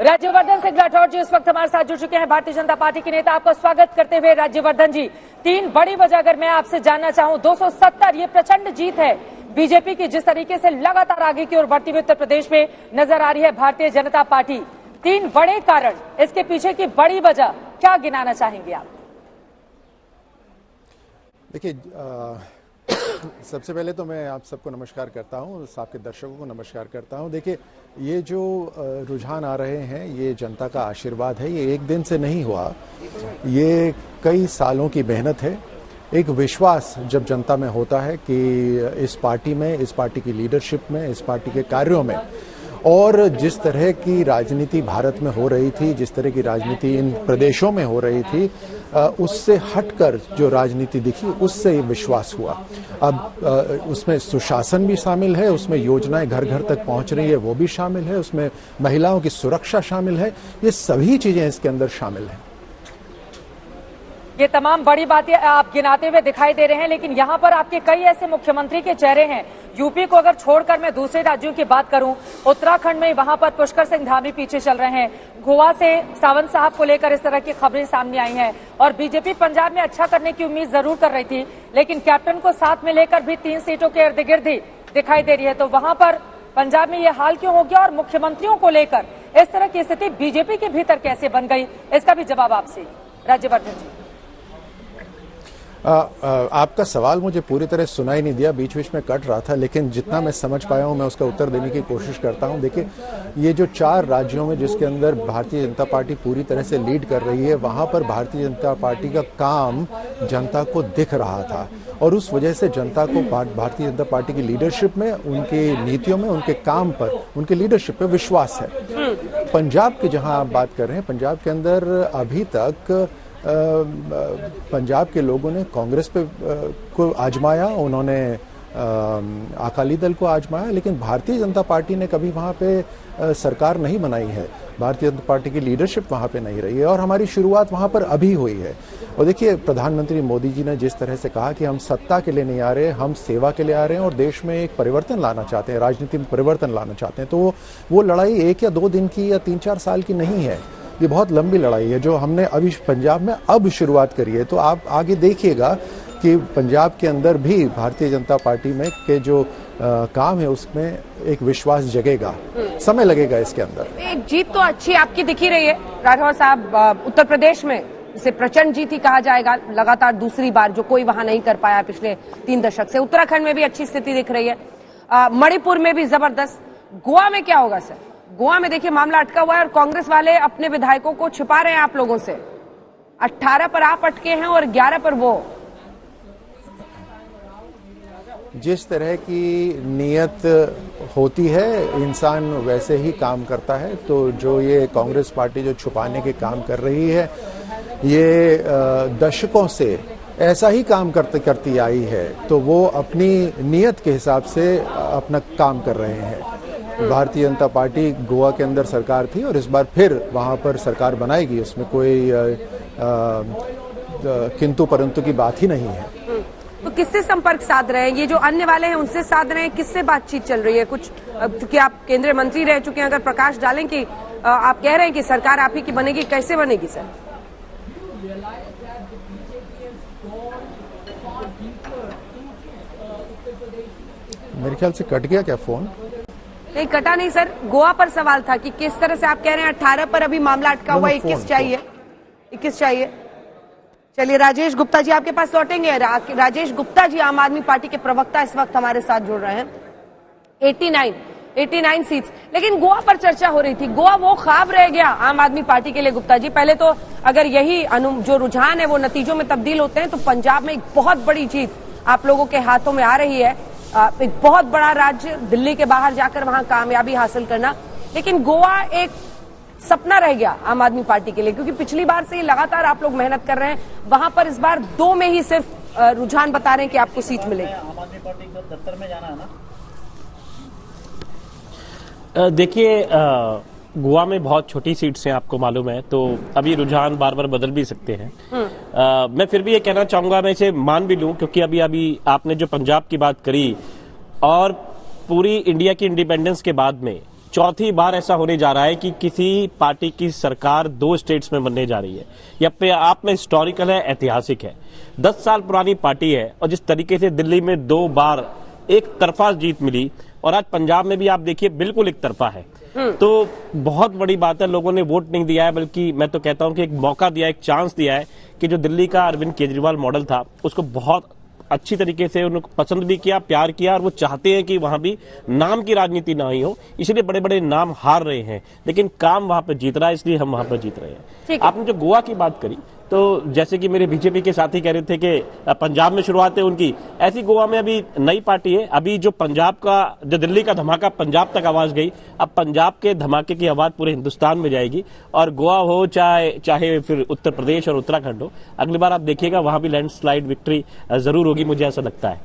राज्यवर्धन सिंह राठौर जी इस वक्त हमारे साथ जुड़ चुके हैं, भारतीय जनता पार्टी के नेता। आपका स्वागत करते हुए राज्यवर्धन जी, 3 बड़ी वजह अगर मैं आपसे जानना चाहूं, 270 ये प्रचंड जीत है बीजेपी की, जिस तरीके से लगातार आगे की ओर बढ़ती हुई उत्तर प्रदेश में नजर आ रही है भारतीय जनता पार्टी। 3 बड़े कारण, इसके पीछे की बड़ी वजह क्या गिनाना चाहेंगे आप? देखिए, सबसे पहले तो मैं आप सबको नमस्कार करता हूं, आपके दर्शकों को नमस्कार करता हूं। देखिए, ये जो रुझान आ रहे हैं, ये जनता का आशीर्वाद है। ये एक दिन से नहीं हुआ, ये कई सालों की मेहनत है। एक विश्वास जब जनता में होता है कि इस पार्टी में, इस पार्टी की लीडरशिप में, इस पार्टी के कार्यों में, और जिस तरह की राजनीति भारत में हो रही थी, जिस तरह की राजनीति इन प्रदेशों में हो रही थी, उससे हटकर जो राजनीति दिखी, उससे विश्वास हुआ। अब उसमें सुशासन भी शामिल है, उसमें योजनाएं घर घर तक पहुंच रही है वो भी शामिल है, उसमें महिलाओं की सुरक्षा शामिल है, ये सभी चीजें इसके अंदर शामिल हैं। ये तमाम बड़ी बातें आप गिनाते हुए दिखाई दे रहे हैं, लेकिन यहाँ पर आपके कई ऐसे मुख्यमंत्री के चेहरे हैं। यूपी को अगर छोड़कर मैं दूसरे राज्यों की बात करूं, उत्तराखंड में वहां पर पुष्कर सिंह धामी पीछे चल रहे हैं, गोवा से सावंत साहब को लेकर इस तरह की खबरें सामने आई हैं, और बीजेपी पंजाब में अच्छा करने की उम्मीद जरूर कर रही थी, लेकिन कैप्टन को साथ में लेकर भी 3 सीटों के इर्द गिर्द ही दिखाई दे रही है। तो वहां पर पंजाब में ये हाल क्यों हो गया, और मुख्यमंत्रियों को लेकर इस तरह की स्थिति बीजेपी के भीतर कैसे बन गई, इसका भी जवाब आपसे राज्यवर्धन जी। आपका सवाल मुझे पूरी तरह सुनाई नहीं दिया, बीच बीच में कट रहा था, लेकिन जितना मैं समझ पाया हूं मैं उसका उत्तर देने की कोशिश करता हूं। देखिए, ये जो 4 राज्यों में जिसके अंदर भारतीय जनता पार्टी पूरी तरह से लीड कर रही है, वहां पर भारतीय जनता पार्टी का काम जनता को दिख रहा था, और उस वजह से जनता को भारतीय जनता पार्टी की लीडरशिप में, उनकी नीतियों में, उनके काम पर, उनके लीडरशिप पे विश्वास है। पंजाब की जहां आप बात कर रहे हैं, पंजाब के अंदर अभी तक पंजाब के लोगों ने कांग्रेस पे को आजमाया, उन्होंने अकाली दल को आजमाया, लेकिन भारतीय जनता पार्टी ने कभी वहाँ पे सरकार नहीं बनाई है। भारतीय जनता पार्टी की लीडरशिप वहाँ पे नहीं रही है, और हमारी शुरुआत वहाँ पर अभी हुई है। और देखिए, प्रधानमंत्री मोदी जी ने जिस तरह से कहा कि हम सत्ता के लिए नहीं आ रहे, हम सेवा के लिए आ रहे हैं, और देश में एक परिवर्तन लाना चाहते हैं, राजनीति में परिवर्तन लाना चाहते हैं, तो वो लड़ाई 1 या 2 दिन की या 3-4 साल की नहीं है। ये बहुत लंबी लड़ाई है जो हमने अभी पंजाब में अब शुरुआत करी है। तो आप आगे देखिएगा कि पंजाब के अंदर भी भारतीय जनता पार्टी में के जो काम है उसमें एक विश्वास जगेगा, समय लगेगा इसके अंदर। एक जीत तो अच्छी आपकी दिखी रही है राठौर साहब, उत्तर प्रदेश में इसे प्रचंड जीत ही कहा जाएगा, लगातार दूसरी बार, जो कोई वहां नहीं कर पाया पिछले 3 दशक से। उत्तराखंड में भी अच्छी स्थिति दिख रही है, मणिपुर में भी जबरदस्त। गोवा में क्या होगा सर? गोवा में देखिए मामला अटका हुआ है, और कांग्रेस वाले अपने विधायकों को छिपा रहे हैं आप लोगों से। 18 पर आप अटके हैं और 11 पर वो। जिस तरह की नीयत होती है, इंसान वैसे ही काम करता है। तो जो ये कांग्रेस पार्टी जो छुपाने के काम कर रही है, ये दशकों से ऐसा ही काम करती आई है, तो वो अपनी नीयत के हिसाब से अपना काम कर रहे हैं। भारतीय जनता पार्टी गोवा के अंदर सरकार थी, और इस बार फिर वहां पर सरकार बनाएगी, उसमें कोई किंतु परंतु की बात ही नहीं है। तो किससे संपर्क साध रहे हैं? ये जो अन्य वाले हैं उनसे साध रहे हैं, किससे बातचीत चल रही है? कुछ, चूंकि आप केंद्रीय मंत्री रह चुके हैं, अगर प्रकाश डालें कि आप कह रहे हैं कि सरकार आप ही की बनेगी, कैसे बनेगी सर? मेरे ख्याल से कट गया क्या फोन? नहीं, कटा नहीं सर, गोवा पर सवाल था कि किस तरह से आप कह रहे हैं 18 पर अभी मामला अटका हुआ, 21 चाहिए, 21 चाहिए। चलिए, राजेश गुप्ता जी आपके पास लौटेंगे। राजेश गुप्ता जी आम आदमी पार्टी के प्रवक्ता इस वक्त हमारे साथ जुड़ रहे हैं। 89 सीट्स, लेकिन गोवा पर चर्चा हो रही थी। गोवा वो ख्वाब रह गया आम आदमी पार्टी के लिए गुप्ता जी। पहले तो अगर यही जो रुझान है वो नतीजों में तब्दील होते हैं, तो पंजाब में एक बहुत बड़ी जीत आप लोगों के हाथों में आ रही है। एक बहुत बड़ा राज्य, दिल्ली के बाहर जाकर वहां कामयाबी हासिल करना, लेकिन गोवा एक सपना रह गया आम आदमी पार्टी के लिए, क्योंकि पिछली बार से लगातार आप लोग मेहनत कर रहे हैं। वहां पर इस बार 2 में ही सिर्फ रुझान बता रहे हैं कि आपको सीट मिलेगी। आम आदमी पार्टी को दफ्तर में जाना है ना। देखिए, गोवा में बहुत छोटी सीट्स हैं, आपको मालूम है, तो अभी रुझान बार बार बदल भी सकते हैं। मैं फिर भी ये कहना चाहूंगा, मैं इसे मान भी लूं, क्योंकि अभी आपने जो पंजाब की बात करी, और पूरी इंडिया की इंडिपेंडेंस के बाद में चौथी बार ऐसा होने जा रहा है कि किसी पार्टी की सरकार 2 स्टेट्स में बनने जा रही है। यह अपने आप में हिस्टोरिकल है, ऐतिहासिक है। 10 साल पुरानी पार्टी है और जिस तरीके से दिल्ली में 2 बार एक तरफा जीत मिली और आज पंजाब में भी आप देखिए बिल्कुल एक तरफा है, तो बहुत बड़ी बात है। लोगों ने वोट नहीं दिया है, बल्कि मैं तो कहता हूं कि एक मौका दिया, एक चांस दिया है कि जो दिल्ली का अरविंद केजरीवाल मॉडल था उसको बहुत अच्छी तरीके से उन्होंने पसंद भी किया, प्यार किया, और वो चाहते हैं कि वहां भी नाम की राजनीति ना ही हो, इसलिए बड़े बड़े नाम हार रहे हैं, लेकिन काम वहां पर जीत रहा है, इसलिए हम वहां पर जीत रहे हैं। आपने जो गोवा की बात करी, तो जैसे कि मेरे बीजेपी के साथी कह रहे थे कि पंजाब में शुरुआत है उनकी, ऐसी गोवा में अभी नई पार्टी है। अभी जो पंजाब का, जो दिल्ली का धमाका पंजाब तक आवाज गई, अब पंजाब के धमाके की आवाज पूरे हिंदुस्तान में जाएगी। और गोवा हो चाहे फिर उत्तर प्रदेश और उत्तराखंड हो, अगली बार आप देखिएगा वहां भी लैंडस्लाइड विक्ट्री जरूर होगी, मुझे ऐसा लगता है।